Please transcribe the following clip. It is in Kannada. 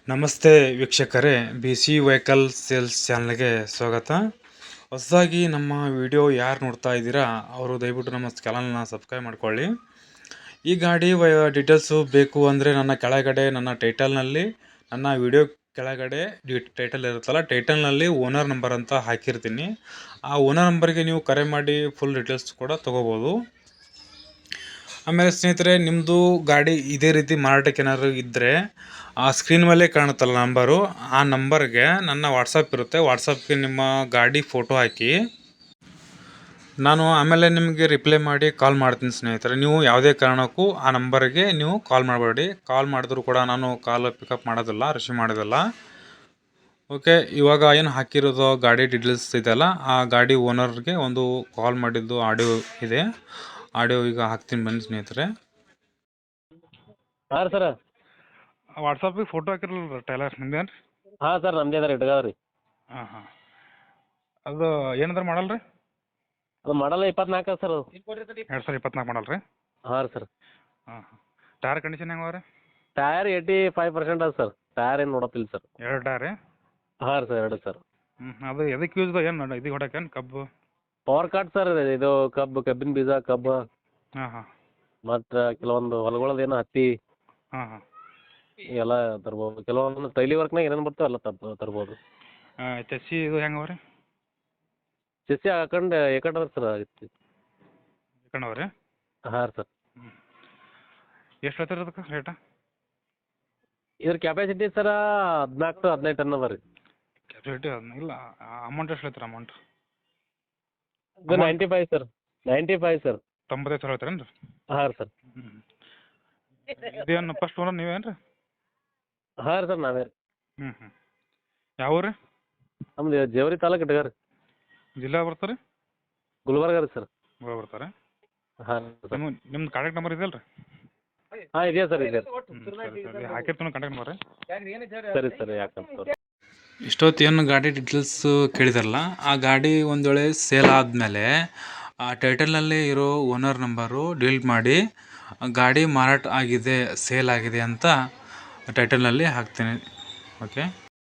ನಮಸ್ತೆ ವೀಕ್ಷಕರೇ, ಬಿ ಸಿ ವೆಹಿಕಲ್ ಸೇಲ್ಸ್ ಚಾನಲ್ಗೆ ಸ್ವಾಗತ. ಹೊಸದಾಗಿ ನಮ್ಮ ವಿಡಿಯೋ ಯಾರು ನೋಡ್ತಾ ಇದ್ದೀರಾ ಅವರು ದಯವಿಟ್ಟು ನಮ್ಮ ಚಾನಲ್ನ ಸಬ್ಸ್ಕ್ರೈಬ್ ಮಾಡ್ಕೊಳ್ಳಿ. ಈ ಗಾಡಿ ಡೀಟೇಲ್ಸು ಬೇಕು ಅಂದರೆ ನನ್ನ ಕೆಳಗಡೆ ನನ್ನ ಟೈಟಲ್ನಲ್ಲಿ ನನ್ನ ವಿಡಿಯೋ ಕೆಳಗಡೆ ಟೈಟಲ್ ಇರುತ್ತಲ್ಲ, ಟೈಟಲ್ನಲ್ಲಿ ಓನರ್ ನಂಬರ್ ಅಂತ ಹಾಕಿರ್ತೀನಿ. ಆ ಓನರ್ ನಂಬರ್ಗೆ ನೀವು ಕರೆ ಮಾಡಿ ಫುಲ್ ಡೀಟೇಲ್ಸ್ ಕೂಡ ತೊಗೋಬೋದು. ಆಮೇಲೆ ಸ್ನೇಹಿತರೆ, ನಿಮ್ಮದು ಗಾಡಿ ಇದೇ ರೀತಿ ಮಾರಾಟಕ್ಕೆ ಏನಾದರೂ ಇದ್ದರೆ ಆ ಸ್ಕ್ರೀನ್ ಮೇಲೆ ಕಾಣುತ್ತಲ್ಲ ನಂಬರು, ಆ ನಂಬರ್ಗೆ ನನ್ನ ವಾಟ್ಸಪ್ ಇರುತ್ತೆ. ವಾಟ್ಸಪ್ಗೆ ನಿಮ್ಮ ಗಾಡಿ ಫೋಟೋ ಹಾಕಿ, ನಾನು ಆಮೇಲೆ ನಿಮಗೆ ರಿಪ್ಲೈ ಮಾಡಿ ಕಾಲ್ ಮಾಡ್ತೀನಿ ಸ್ನೇಹಿತರೆ. ನೀವು ಯಾವುದೇ ಕಾರಣಕ್ಕೂ ಆ ನಂಬರ್ಗೆ ನೀವು ಕಾಲ್ ಮಾಡಬೇಡಿ. ಕಾಲ್ ಮಾಡಿದ್ರು ಕೂಡ ನಾನು ಕಾಲ್ ಪಿಕಪ್ ಮಾಡೋದಿಲ್ಲ, ರಿಸೀವ್ ಮಾಡೋದಿಲ್ಲ. ಓಕೆ, ಇವಾಗ ಏನು ಹಾಕಿರೋದು ಗಾಡಿ ಡೀಟೇಲ್ಸ್ ಇದೆಯಲ್ಲ, ಆ ಗಾಡಿ ಓನರ್ಗೆ ಒಂದು ಕಾಲ್ ಮಾಡಿದ್ದು ಆಡಿಯೋ ಇದೆ. ಆಡಿಯೋ ಈಗ ಹಾಕ್ತೀನಿ ಬನ್ನಿ ಸ್ನೇಹಿತರೆ. ಹಾಂ ರೀ ಸರ್. ವಾಟ್ಸಪ್ಪಿಗೆ ಫೋಟೋ ಹಾಕಿರಲ್ಲ ಟೈಲರ್ ನಿಮ್ದೇನು ರೀ? ಹಾಂ ಸರ್, ನಮ್ದೇ ಅದ ರೀ, ಇಟ್ಗಾವ್ರಿ. ಹಾಂ. ಅದು ಏನಂದ್ರೆ ಮಾಡಲ್ಲ ರೀ? ಅದು ಮಾಡಲ್ಲ 24 ಸರ್. ಅದು 2024 ಮಾಡಲ್ಲ ರೀ? ಹಾಂ ರೀ ಸರ್. ಹಾಂ. ಟೈರ್ ಕಂಡೀಷನ್ ಹೆಂಗೆ ರೀ? ಟೈರ್ 85% ಅದ ಸರ್. ಟೈರ್ ಏನು ನೋಡಪ್ಪಿಲ್ಲ ಸರ್. 2 ಟೈರ್ ರೀ? ಹಾಂ ರೀ ಸರ್, 2 ಸರ್. ಅದು ಎದಕ್ಕೆ ಯೂಸ್ ಏನು ಇದು ಹೊಡಕೇನು ಕಬ್ಬು? Power card sir. ಇದು ಕಬ್ಬಿನ ಬೀಜ, ಕಬ್ಬು ಹಾಂ. ಮತ್ತು ಕೆಲವೊಂದು ಹೊಲಗಳದ್ದು ಏನೋ ಹತ್ತಿ ಹಾಂ. ಎಲ್ಲ ತರ್ಬೋದು. ಕೆಲವೊಂದು ಡೈಲಿ ವರ್ಕ್ನಾಗ ಏನೇನು ಬರ್ತಾವೆ ಎಲ್ಲ ತರ್ಬೋದು. ಚಸ್ಸಿ ಇದು ಹೆಂಗೆ ರೀ? ಚೆಸ್ಸಿ ಹಾಕೊಂಡು ಏಕಂಡ್ ಅದ ಸರ್. ಇಟ್ಕೊಂಡವ ರೀ? ಹಾಂ ರೀ ಸರ್. ಎಷ್ಟು ಹೇಳ್ತೀರಿ ಅದಕ್ಕೆ ರೇಟ? ಇದ್ರ ಕ್ಯಾಪಾಸಿಟಿ ಸರ 14-15 ಟನ್ ಅದ ರೀ. ಕ್ಯಾಪಾಸಿಟಿ ಇಲ್ಲ, ಅಮೌಂಟ್ ಎಷ್ಟು ಹೇಳ್ತೀರ? ಅಮೌಂಟ್ ಇದು 95 ಸರ್. 95 ಸರ್. 95 ಹೇಳ್ತೀರೇನು ರೀ? ಹಾಂ ರೀ ಸರ್. ಇದೇನು ಫಸ್ಟ್ ಓನರ್ ನೀವೇನು ರೀ? ಹಾಂ ರೀ ಸರ್, ನಾವೇ ರೀ. ಯಾವ ಊರು ರೀ? ನಮ್ದು ಜೇವರಿ ತಾಲೂಕು ಇಟ್ಗಾರಿ. ಜಿಲ್ಲಾ ಬರ್ತಾರೆ? ಗುಲ್ಬರ್ಗ ರೀ ಸರ್. ಬರ್ತಾರೆ? ಹಾಂ ಸರ್. ನಿಮ್ದು ಕಾಂಟ್ಯಾಕ್ಟ್ ನಂಬರ್ ಇದೆಯಲ್ಲ ರೀ? ಹಾಂ, ಇದೆಯಾ ಸರ್, ಇದೆ. ಹಾಕಿರ್ತೀನಿ ಕಾಂಟ್ಯಾಕ್ಟ್ ನಂಬರ್. ಸರಿ ಸರಿ, ಯಾಕಂತ ಇಷ್ಟೊತ್ತು ಏನು ಗಾಡಿ ಡೀಟೇಲ್ಸ್ ಕೇಳಿದಾರಲ್ಲ, ಆ ಗಾಡಿ ಒಂದು ವೇಳೆ ಸೇಲ್ ಆದಮೇಲೆ ಆ ಟೈಟಲ್ನಲ್ಲಿ ಇರೋ ಓನರ್ ನಂಬರು ಡಿಲೀಟ್ ಮಾಡಿ ಗಾಡಿ ಮಾರಾಟ ಆಗಿದೆ, ಸೇಲ್ ಆಗಿದೆ ಅಂತ ಟೈಟಲ್ನಲ್ಲಿ ಹಾಕ್ತೀನಿ. ಓಕೆ.